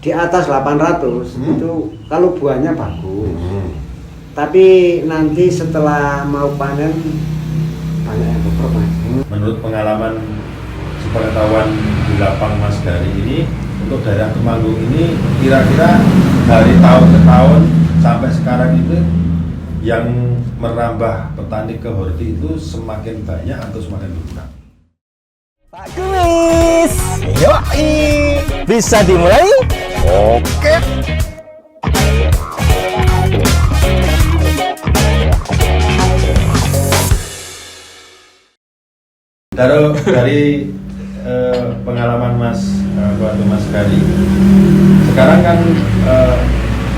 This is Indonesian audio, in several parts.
di atas 800 itu kalau buahnya bagus. Tapi nanti setelah mau panen banyak yang bobrok Mas. Menurut pengalaman sepengetahuan di lapang Mas Gari ini, untuk daerah Temanggung ini kira-kira dari tahun ke tahun sampai sekarang itu yang merambah petani ke horti itu semakin banyak atau semakin berkurang? Pak Kuis, yoi, bisa dimulai? Oke. Dari pengalaman Mas Gari, sekarang kan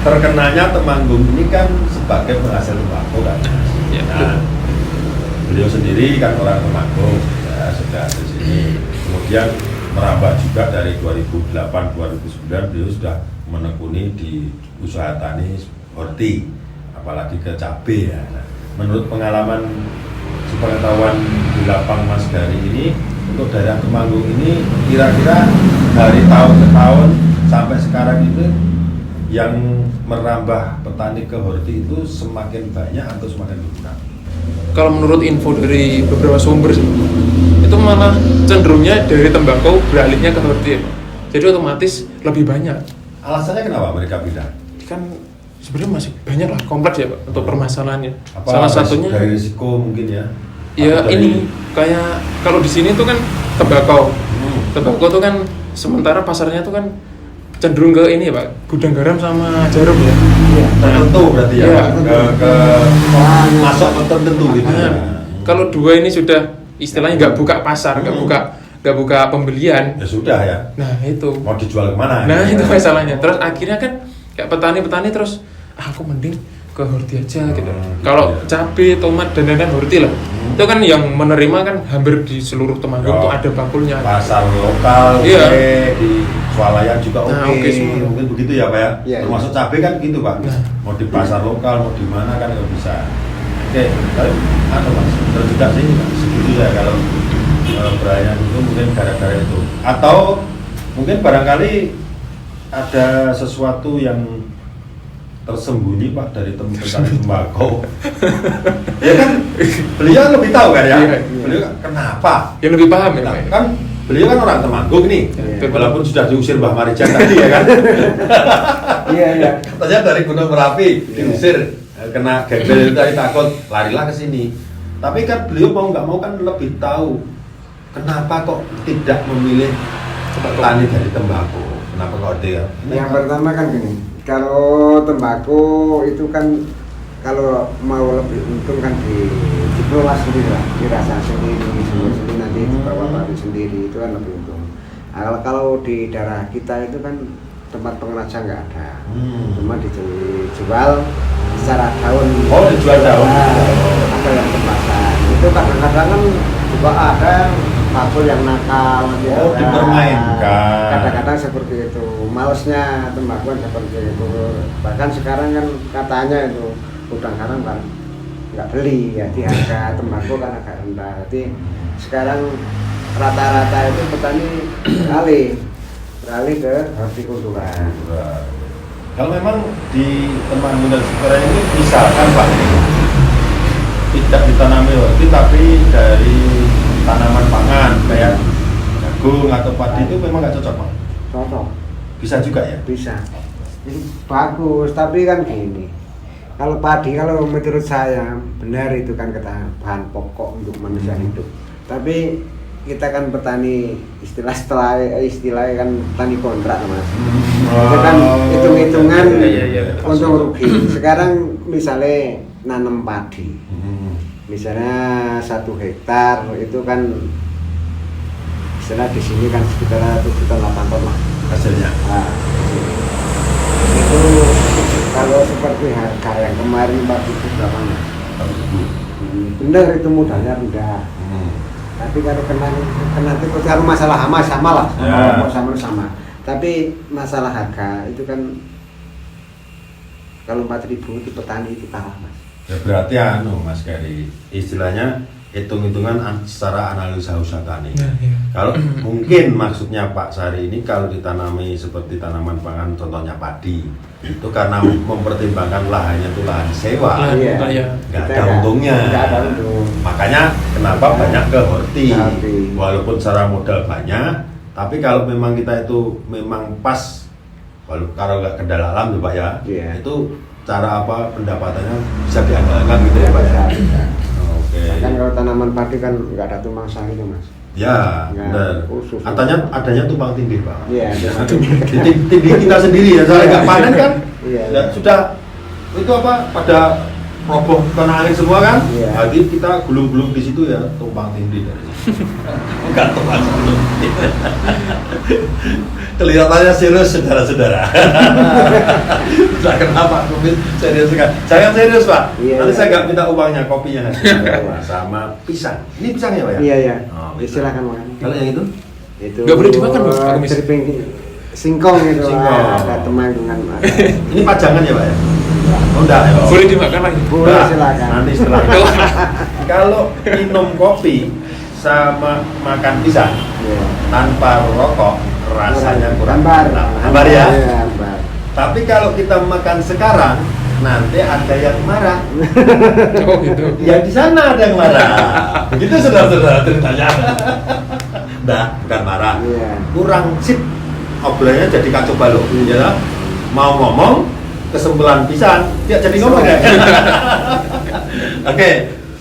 terkenanya Temanggung ini kan sebagai penghasil tembakau kan. Ya, Nah, beliau sendiri kan orang Temanggung, ya, sudah di sini. Kemudian merambah juga dari 2008-2009 beliau sudah menekuni di usaha tani horti, apalagi ke cabai ya. Nah, menurut pengalaman sepengetahuan di lapang Mas Gari ini, untuk daerah Temanggung ini kira-kira dari tahun ke tahun sampai sekarang itu yang merambah petani ke horti itu semakin banyak atau semakin berkurang? Kalau menurut info dari beberapa sumber sih, itu malah cenderungnya dari tembakau beralihnya ke horti ya, Pak. Jadi otomatis lebih banyak. Alasannya kenapa mereka pindah? Kan sebenarnya masih banyak lah, kompleks ya Pak untuk permasalahannya. Apa Salah satunya dari risiko mungkin ya? ya Atau dari- ini kayak kalau di sini tuh kan tembakau. Tembakau tuh kan sementara pasarnya tuh kan cenderung ke ini ya Pak, gudang garam sama jarum ya. tertentu berarti ya, Iya. ke masuk ke tertentu gitu. Nah, kalau dua ini sudah istilahnya nggak buka pasar, nggak buka pembelian. Ya sudah ya. Nah itu. Mau dijual kemana? Nah ya? itu masalahnya. Terus akhirnya kan kayak petani-petani terus aku mending ke horti aja gitu. Gitu Kalau ya. cabai, tomat dan lain-lain horti lah. Itu kan yang menerima kan hampir di seluruh Temanggung Ya. tuh ada bakulnya. Pasar lokal, Iya. oke, di swalayan juga oke. Nah, oke semua. Mungkin begitu ya Pak ya. Iya, Termasuk cabai kan gitu Pak. Nah. Mau di pasar lokal, mau di mana kan nggak bisa. Oke, tapi apa Mas? Terus juga sih setuju ya kalau Brian itu mungkin gara-gara itu. Atau mungkin barangkali ada sesuatu yang tersembunyi Pak dari petani tembakau. Ya kan beliau lebih tahu kan ya. Iya. Beliau kenapa? Yang lebih paham ya Nah, Pak. kan beliau kan orang Temanggung nih. Iya. Walaupun sudah diusir Mbah Marijan tadi ya kan. Iya, iya. Katanya dari Gunung Merapi diusir, kena gembel tadi takut, larilah ke sini. Tapi kan beliau mau nggak mau kan lebih tahu kenapa kok tidak memilih petani dari tembakau. Kenapa kok dia? Yang pertama kan gini, kalau tembakau itu kan kalau mau lebih untung kan dikelola sendiri lah, dirasa sendiri, sendiri nanti dibawa pabrik sendiri itu kan lebih untung. Nah, kalau di daerah kita itu kan tempat pengrajin nggak ada, cuma dijual secara daun. Oh, dijual daun. Nah, ada yang kemasan. Itu kadang-kadang kan juga ada bakul yang nakal. nanti Oh, ada. dipermainkan. Kadang-kadang seperti itu. Malesnya tembakau seperti itu. Bahkan sekarang kan katanya itu udang garam kan nggak beli, ya di harga tembakau kan agak rendah. Jadi sekarang rata-rata itu petani beralih ke hortikultura. Kalau memang di Temanggung dan sekitarnya ini misalkan Pak tidak ditanami horti tapi dari tanaman pangan kayak jagung atau padi itu memang nggak cocok Pak? Cocok, Bisa juga ya? bisa. Itu bagus, tapi kan gini. Kalau padi, kalau menurut saya benar itu kan kata bahan pokok untuk manusia hidup. Tapi kita kan petani istilahnya kan petani kontrak Mas. Itu kan hitung-hitungan Iya. untung rugi. Sekarang misalnya nanam padi, misalnya 1 hektar itu kan istilah di sini kan sekitar 7 ton 8 ton lah. Hasilnya. Nah, itu kalau seperti harga yang kemarin 4.000 berapa Mas? Bener itu modalnya rendah. Tapi kalau kena itu kalau masalah hama sama lah, sama. Tapi masalah harga itu kan kalau 4.000 itu petani itu kalah Mas. Ya berarti Mas Gari istilahnya hitung-hitungan secara analisa usaha tani. Nah, iya. Kalau mungkin maksudnya Pak Sari ini kalau ditanami seperti tanaman pangan contohnya padi itu karena mempertimbangkan lahannya itu lahan sewa, Iya. Ya. nggak Kita ada untungnya. nggak ada untung. Makanya kenapa banyak ke horti, Horti. walaupun secara modal banyak, tapi kalau memang kita itu memang pas, kalau nggak kendala alam tuh Pak ya, Iya. itu cara apa pendapatannya bisa diandalkan gitu ya Pak ya. Bisa. Oke. Kan kalau tanaman padi kan nggak ada tumpang sari tuh Mas. Ya, Ya, benar. khusus. Adanya tumpang tindih Pak. Iya. Tindih kita sendiri ya, soalnya nggak panen kan. Iya. Ya, sudah itu apa pada roboh kena angin semua kan. Iya. Jadi kita gulung-gulung di situ ya tumpang tindih dari situ. Bukan tumpang tindih. Kelihatannya serius saudara-saudara. Sudah kenapa kopi serius kan? Jangan serius Pak. Iya, Nanti iya. saya nggak minta uangnya, kopinya sama pisang. Ini pisangnya Pak ya? Iya ya. Oh, Silakan makan. Kalau yang itu? Itu Nggak boleh dimakan, Bang, Pak Kumis? Teriping singkong itu. Singkong. Ada teman dengan ada. Ini pajangan ya Pak ya? Oh enggak ya? Boleh dimakan lagi. Boleh Nah, silakan. nanti setelah kalau minum kopi sama makan pisang Iya. tanpa rokok rasanya kurang hambar. hambar ya. Iya, hambar. Tapi kalau kita makan sekarang nanti ada yang marah. Oh gitu. Ya di sana ada yang marah. Begitu saudara-saudara ceritanya. Nah, bukan marah. Iya. Kurang sip. Obrolannya jadi kacau balau. Ya. Mau ngomong kesembelan pisang, tidak jadi ngomong ya. Oke,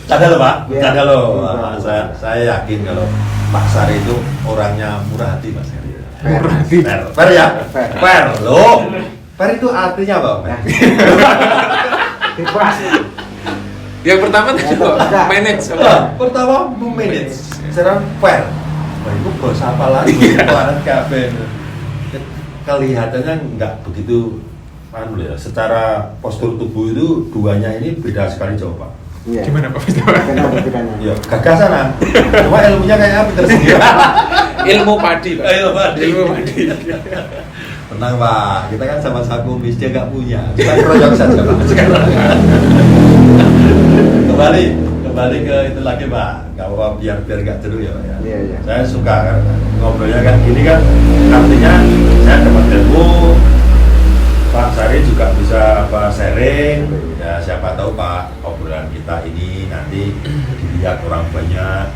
canda lo Pak, Iya. canda lo. Iya. Saya yakin kalau Pak Sari itu orangnya murah hati Mas. Murah hati. Fair ya? Fair. Fair lo. Fair itu artinya apa? Fair? Bebas. Yang pertama tadi Yang Pak, pertama. manage. Nah, pertama memanage, sekarang fair. Wah, itu bos apa lagi? Planet kabeh. Kelihatannya nggak begitu anu ya. Secara postur tubuh itu duanya ini beda sekali jauh Pak. Iya. Gimana Pak? Kenapa bedanya? Ya, gagasan ah. Cuma ilmunya kayaknya pinter sendiri. Ilmu padi Pak. Ilmu padi. Ilmu padi. Tenang Pak, kita kan sama-sama kumis, dia nggak punya. Kita keroyok saja Pak. Sekarang. Kembali ke itu lagi Pak. Nggak apa-apa biar nggak jenuh ya Pak ya. Iya, iya. Saya suka kan ngobrolnya kan gini kan, artinya saya dapat ilmu. Pak Sari juga bisa apa sharing, ya siapa tahu Pak obrolan kita ini nanti dilihat orang banyak,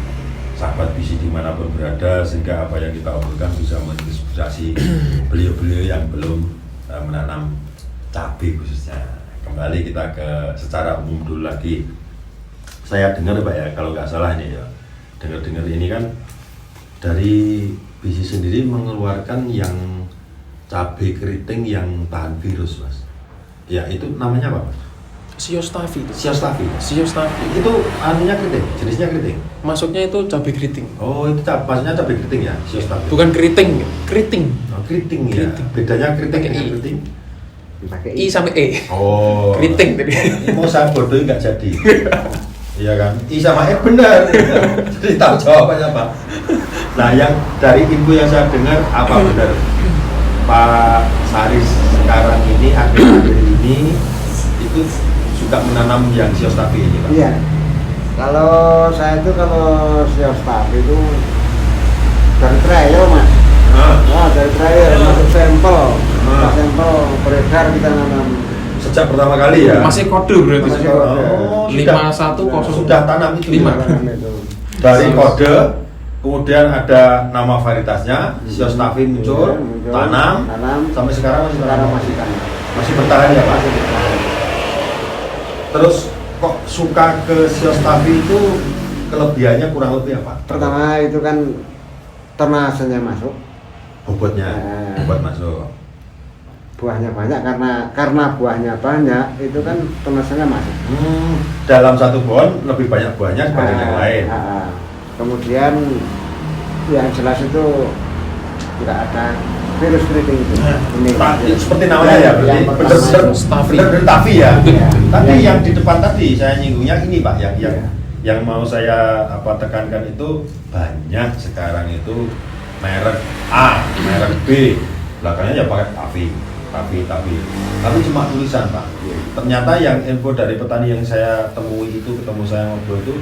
sahabat visi dimanapun berada, sehingga apa yang kita obrolkan bisa menginspirasi beliau-beliau yang belum menanam cabai khususnya. Kembali kita ke secara umum dulu lagi. Saya dengar Pak ya, kalau nggak salah ini ya, dengar-dengar ini kan dari visi sendiri mengeluarkan yang cabai keriting yang tahan virus Mas. Ya itu namanya apa Mas? Siostafi itu. Siostafi. Siostafi. Itu anunya keriting, jenisnya keriting. Masuknya itu cabai keriting. Oh itu maksudnya cabai keriting ya, Siostafi. Bukan keriting, keriting. Oh, keriting ya. Keriting. Bedanya keriting Pakai dengan I. keriting. Pakai I sampai E. Oh. Keriting tadi. Mau saya bodoh nggak jadi. Iya kan? I sama E benar. Jadi tahu jawabannya Pak. Nah yang dari info yang saya dengar apa benar Pak Sari sekarang ini akhir-akhir ini itu suka menanam yang Siostafi ini Pak? Iya. Kalau saya itu kalau Siostafi itu dari trial Mas. Nah, dari trial masuk sampel. Masuk sampel beredar kita nanam. Sejak pertama kali ya? Masih kode berarti. Masih Pak. kode. Oh, 5100. sudah tanam itu Lima. ya? Nanam itu. Dari kode, kemudian ada nama varietasnya, Siostafi muncul, Iya, muncul, tanam, sampai sekarang masih sekarang tanam. masih tanam. Masih bertahan ya Pak? Masih bertahan. Terus kok suka ke Siostafi itu kelebihannya kurang lebih apa? Pertama itu kan ternasannya masuk, Bobotnya, Nah. bobot masuk. buahnya banyak karena buahnya banyak itu kan ternasannya masuk. Dalam satu pohon lebih banyak buahnya dibanding yang lain. Kemudian yang jelas itu tidak ada virus keriting itu. Seperti namanya ya, berarti yang pertama bener-bener itu. Stafi. bener-bener Tafi ya. Iya. Tapi Yang- yang di depan tadi saya nyinggungnya ini Pak, Iya. yang mau saya tekankan itu banyak sekarang itu merek A, merek B, belakangnya ya pakai Tafi. Tapi cuma tulisan Pak. Iya. Ternyata yang info dari petani yang saya temui itu, ketemu saya ngobrol itu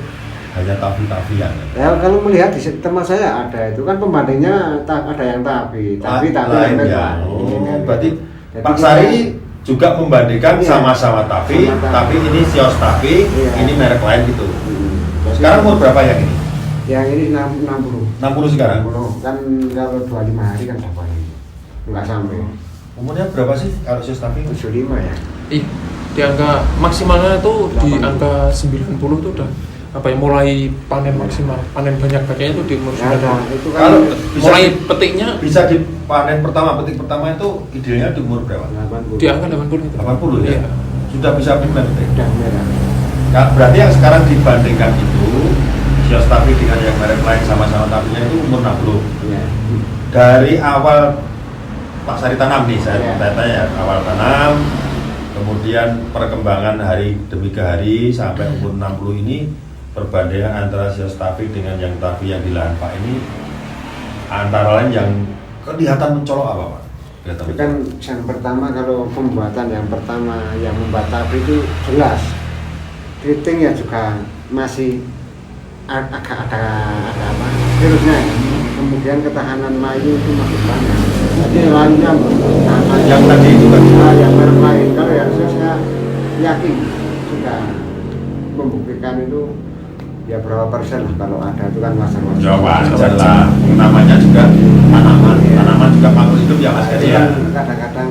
hanya tafi-tafian. Ya kalau melihat di tempat saya ada itu kan pembandingnya ada yang tapi lain yang ya. Ini, Berarti jadi Pak Sari juga membandingkan Iya. sama-sama tafi, Sama tafi. tapi ini Sios tafi, Iya. ini merek lain gitu. Jadi Sekarang umur berapa yang ini? yang ini 60 60 sekarang. 60 kan kalau 25 hari kan dapat nggak sampai Umurnya berapa sih kalau Sios tafi? 75 ya. Ih, di angka maksimalnya tuh di 80. angka 90 tuh udah apa ya, mulai panen maksimal, panen banyak pakainya tuh di umur Ya, ada 90. itu kan Kalau Mulai petiknya bisa dipanen pertama, petik pertama itu idealnya di umur berapa? 80. di angka 80 itu. 80 ya? Iya. Sudah bisa panen petik. Udah merah. Nah, berarti yang sekarang dibandingkan itu Sios tafi dengan yang merek lain sama-sama tafinya itu umur 60. Ya. Dari awal Pak Sari tanam nih, saya Iya. tanya ya, awal tanam, kemudian perkembangan hari demi hari sampai umur 60 ini, perbandingan antara Sios tafi dengan yang tafi yang di lahan Pak ini, antara lain yang kelihatan mencolok apa Pak? Kelihatan Itu kan yang pertama kalau pembuatan yang pertama yang membuat tabi itu jelas keriting ya juga masih agak ada apa virusnya ya. Kemudian ketahanan layu itu masih banyak jadi layunya yang tadi itu kan? yang merek lain kalau yang saya yakin sudah membuktikan itu ya berapa persen lah kalau ada itu kan wajar-wajar. Ya wajar lah, namanya juga tanaman, Iya. tanaman juga makhluk hidup ya Mas Nah, Gadi itu ya. kan kadang-kadang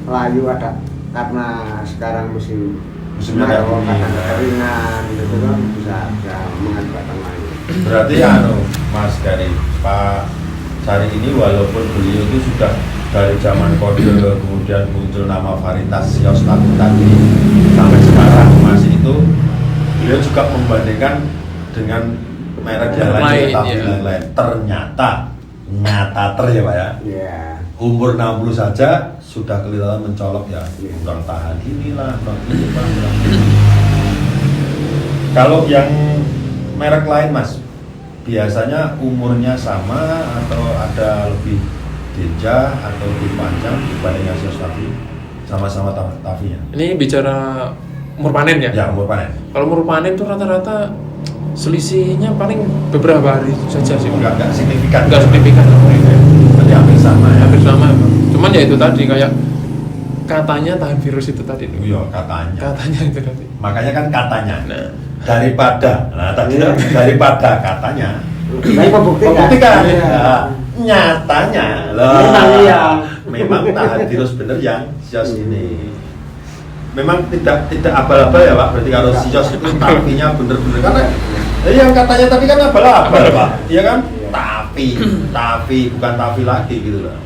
layu ada karena sekarang musim Musimnya kemarau, kayak gini. kadang kekeringan gitu kan bisa mengakibatkan layu. Berarti Mas Gadi, Pak Sari ini walaupun beliau itu sudah dari zaman kode kemudian muncul nama varietas Sios tafi tadi sampai sekarang masih itu, beliau juga membandingkan dengan merek yang Merek lain, lain, tapi ya. yang lain. Ternyata nyata ya Pak ya. Iya. Umur 60 saja sudah kelihatan mencolok ya, kurang tahan inilah, kurang inilah, kurang ini. Kalau yang merek lain Mas, biasanya umurnya sama atau ada lebih genjah atau lebih panjang dibandingkan Sios tafi, sama-sama tafinya? Ini bicara umur panen ya? Ya umur panen. Kalau umur panen tuh rata-rata selisihnya paling beberapa hari saja sih. Enggak signifikan. Enggak signifikan. Berarti hampir sama ya. Hampir sama. Cuman ya itu tadi kayak katanya tahan virus itu tadi. Iya katanya. Katanya itu tadi. Makanya kan katanya. Nah, Daripada. Nah tadi Iya. daripada katanya. Tapi pembuktikan. Membuktikan. Iya. Nah, nyatanya Memang iya. memang tahan virus bener yang Sios ini. Memang tidak abal-abal ya Pak. Berarti kalau Tidak. Sios itu tafinya bener-bener karena yang katanya tadi kan abal-abal Pak. Iya kan? Iya. Tafi bukan tafi lagi gitu loh.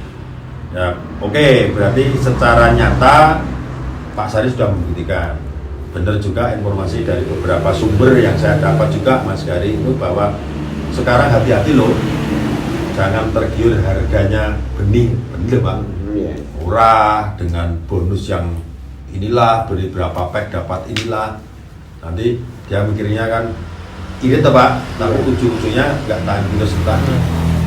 Ya, oke, berarti secara nyata Pak Sari sudah membuktikan. Benar juga informasi dari beberapa sumber yang saya dapat juga Mas Gari itu bahwa sekarang hati-hati loh. Jangan tergiur harganya benih, bener Pak. Iya. Murah dengan bonus yang inilah, beri berapa pack dapat inilah. Nanti dia mikirnya kan ini tuh Pak, tapi ujung-ujungnya nggak tahan virus entah.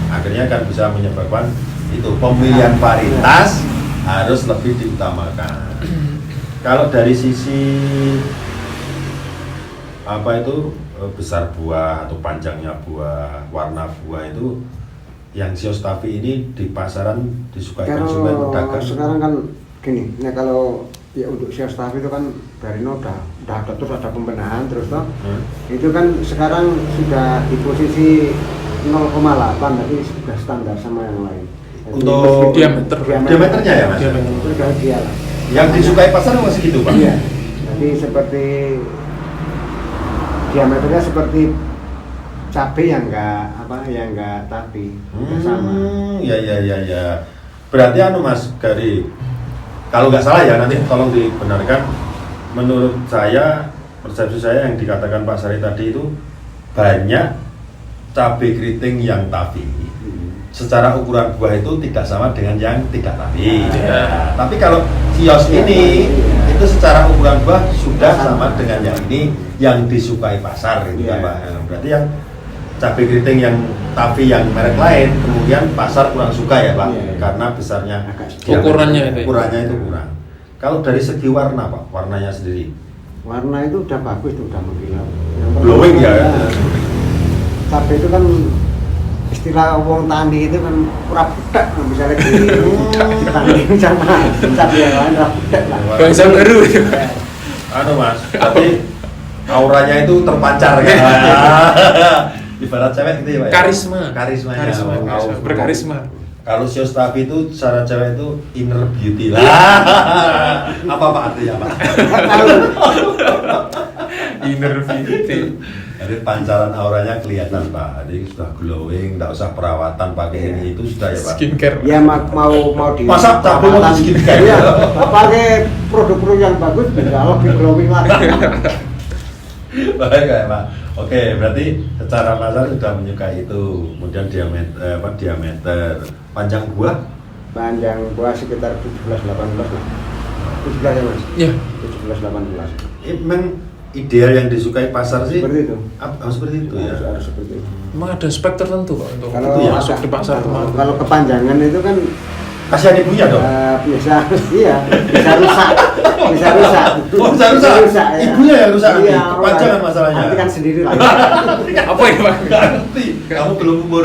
Akhirnya kan bisa menyebabkan itu pemilihan varietas harus lebih diutamakan. Kalau dari sisi apa itu besar buah atau panjangnya buah, warna buah itu yang Sios tafi ini di pasaran disukai konsumen Kalau pedagang. sekarang kan gini, nah kalau ya untuk Sios tafi itu kan dari udah ada terus ada pembenahan terus toh. Itu kan sekarang sudah di posisi 0,8 tapi sudah standar sama yang lain. Jadi Untuk meskipun diameternya ya, Mas? Diameter. Itu sudah ideal lah. Yang disukai pasar masih gitu Pak? Iya. Jadi seperti diameternya seperti cabai yang enggak tapi udah sama. Ya. Berarti Mas Gari, kalau nggak salah ya nanti tolong dibenarkan. Menurut saya, persepsi saya yang dikatakan Pak Sari tadi itu banyak cabai keriting yang tafi. Secara ukuran buah itu tidak sama dengan yang tidak tafi. Ya. Tapi kalau Sios ini itu secara ukuran buah sudah sama dengan yang ini yang disukai pasar gitu kan Pak. Berarti yang cabai keriting yang tafi yang merek lain kemudian pasar kurang suka ya Pak, karena besarnya Ukurannya itu. ukurannya itu kurang. Kalau dari segi warna Pak, warnanya sendiri Warna itu udah bagus tuh, udah mengkilau. glowing ya. cabai itu kan istilah wong tani itu kan ora budak misalnya ditanding sama cabai yang lain ora budak lah. Bangsa baru. Anu Mas, tapi auranya itu terpancar kan. Ibarat cewek gitu ya Pak. Karisma. Karismanya. Karisma. Berkarisma. Kalau Siostafi itu secara cewek itu inner beauty lah. Apa Pak artinya Pak? Inner beauty. Jadi pancaran auranya kelihatan Pak. Jadi sudah glowing, tidak usah perawatan pakai ini itu sudah ya Pak. Skincare. Ya mau di Masa cabai mau di skincare? Iya, pakai produk-produk yang bagus bisa lebih glowing lagi. Baik ya Pak. Oke, berarti secara pasar sudah menyukai itu. Kemudian diameter, panjang buah Panjang buah sekitar 17-18 lah. 17 ya Mas? Ya. 17-18. memang ideal yang disukai pasar sih Seperti itu. harus seperti itu ya. Harus seperti itu. Emang ada spek tertentu Pak untuk Kalau itu ya, masuk di pasar kalau kepanjangan itu kan Kasihan ibunya dong. bisa bisa rusak. Bisa rusak. Oh, bisa rusak? ya. Ibunya yang rusak nanti? Iya, Kepanjangan masalahnya? Nanti kan sendiri lah. apa ya Pak? Nggak ngerti. Kamu belum umur.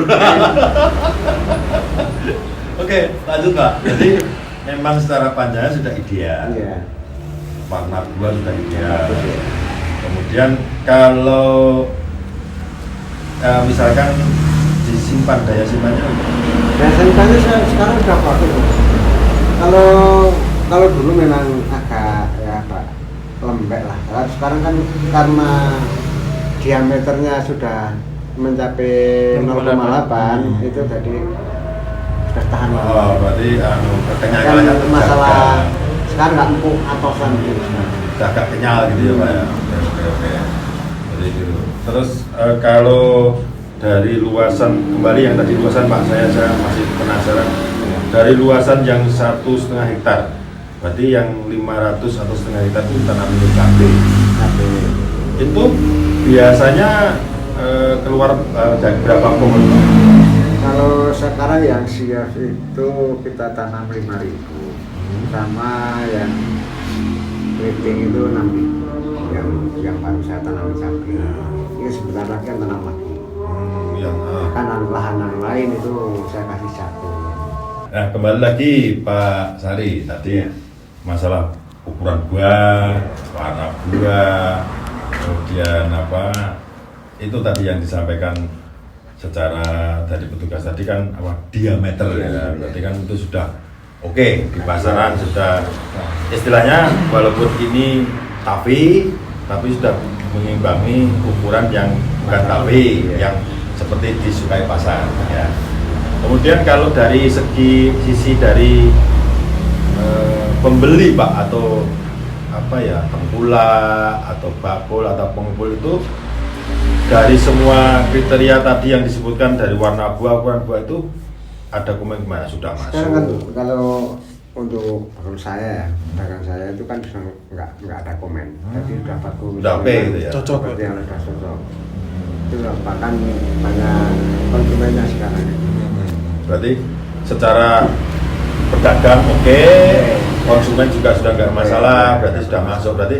Oke, lanjut Pak. Jadi memang secara panjangnya sudah ideal. Iya. Warna buah sudah ideal. Kemudian kalau misalkan disimpan daya simpannya, Dan simpannya sekarang udah bagus. Kalau dulu memang agak ya Pak lembek lah. Kalau sekarang kan karena diameternya sudah mencapai 0,8 itu jadi sudah tahan lama. oh berarti kekenyangan Kan terjaga. masalah sekarang nggak empuk atosan gitu. Udah agak kenyal gitu ya Pak ya. Oke. Jadi gitu. Terus kalau dari luasan kembali yang tadi luasan Pak, saya masih penasaran. Dari luasan yang 1,5 hektar, berarti yang 500 atau setengah hektar itu tanaman cabai. Itu biasanya keluar dari berapa pohon Pak? Kalau sekarang yang siap itu kita tanam 5.000, sama yang keriting itu 6.000. Yang baru saya tanam cabai. Ini sebentar lagi kan tanam lagi. Yang Kanan lahan lain itu saya kasih satu. Nah, kembali lagi Pak Sari tadi masalah ukuran buah, warna buah, kemudian apa itu tadi yang disampaikan secara dari petugas tadi kan apa diameter ya, berarti kan itu sudah oke di pasaran sudah istilahnya walaupun ini tapi sudah mengimbangi ukuran yang bukan tapi yang seperti disukai pasar ya. Kemudian kalau dari sisi dari pembeli Pak atau apa ya tengkulak atau bakul atau pengepul itu dari semua kriteria tadi yang disebutkan dari warna buah ukuran buah itu ada komen gimana sudah Sekarang kan masuk? kalau untuk bakul saya, dagang saya itu kan sudah nggak ada komen. Jadi udah bagus. Udah oke gitu ya? Cocok. Seperti yang sudah cocok. Itu bahkan banyak konsumennya sekarang. Berarti secara pedagang oke, konsumen juga sudah nggak masalah, berarti sudah masuk, berarti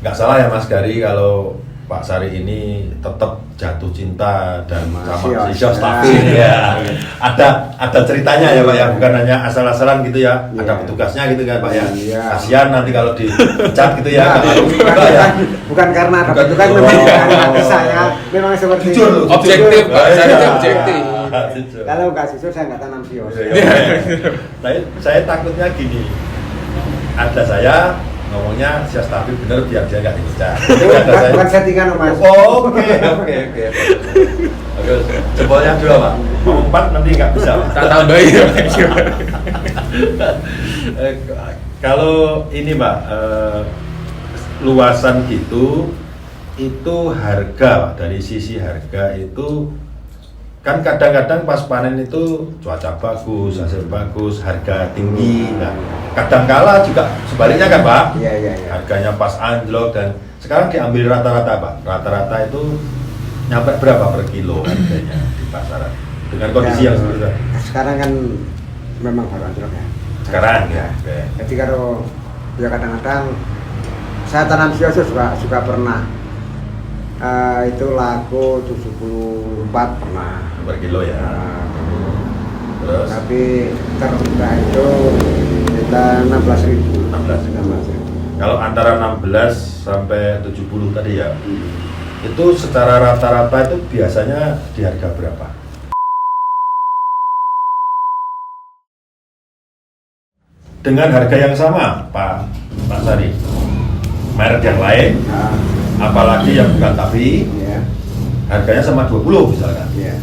nggak salah ya Mas Gari kalau Pak Sari ini tetap jatuh cinta dan sama si Siostafi ya. Ada ceritanya ya Pak ya, bukan hanya asal-asalan gitu ya. Ada petugasnya gitu kan Pak ya. Kasihan nanti kalau dicat gitu ya. Bukan karena ada petugas, Oh. memang karena saya memang seperti Jujur itu. loh. Objektif Pak, saya Iya. objektif. Kalau nggak jujur saya nggak tanam sios. Saya takutnya gini, ada saya ngomongnya Siostafi bener biar dia nggak dipecat. Bukan settingan Mas. Oke. Oke, jempolnya 2 Pak. Mau 4 nanti nggak bisa Pak. Tak tambahin ya Pak. Kalau ini Pak, luasan gitu, itu harga Pak, dari sisi harga itu kan kadang-kadang pas panen itu cuaca bagus, hasil bagus, harga tinggi. Nah, kadang-kala juga sebaliknya kan Pak, Iya. harganya pas anjlok dan sekarang diambil rata-rata Pak. Rata-rata itu nyampe berapa per kilo harganya di pasaran dengan kondisi yang seperti itu? Sekarang kan memang baru anjlok ya. Sekarang ya. Oke. Jadi kalau ya kadang-kadang saya tanam sios juga pernah itu laku 74 pernah. Per kilo ya. Terus Tapi terendah itu kita 16.000. 16.000. Kalau antara 16 sampai 70 tadi ya, itu secara rata-rata itu biasanya di harga berapa? Dengan harga yang sama, Pak Sari, merek yang lain, apalagi yang bukan tapi, Ya, harganya sama 20 misalkan. ya.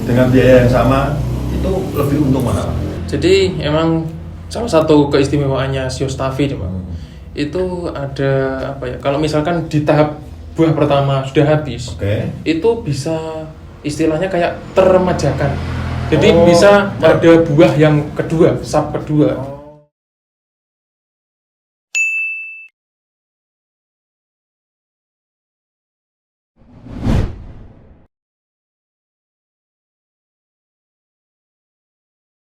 Dengan biaya yang sama, itu lebih untung mana, Pak? Jadi emang salah satu keistimewaannya Sio Staffi nih, Pak. Itu ada apa ya? Kalau misalkan di tahap buah pertama sudah habis, Oke. itu bisa istilahnya kayak terremajakan. Jadi Oh, bisa ada buah yang kedua, sap kedua.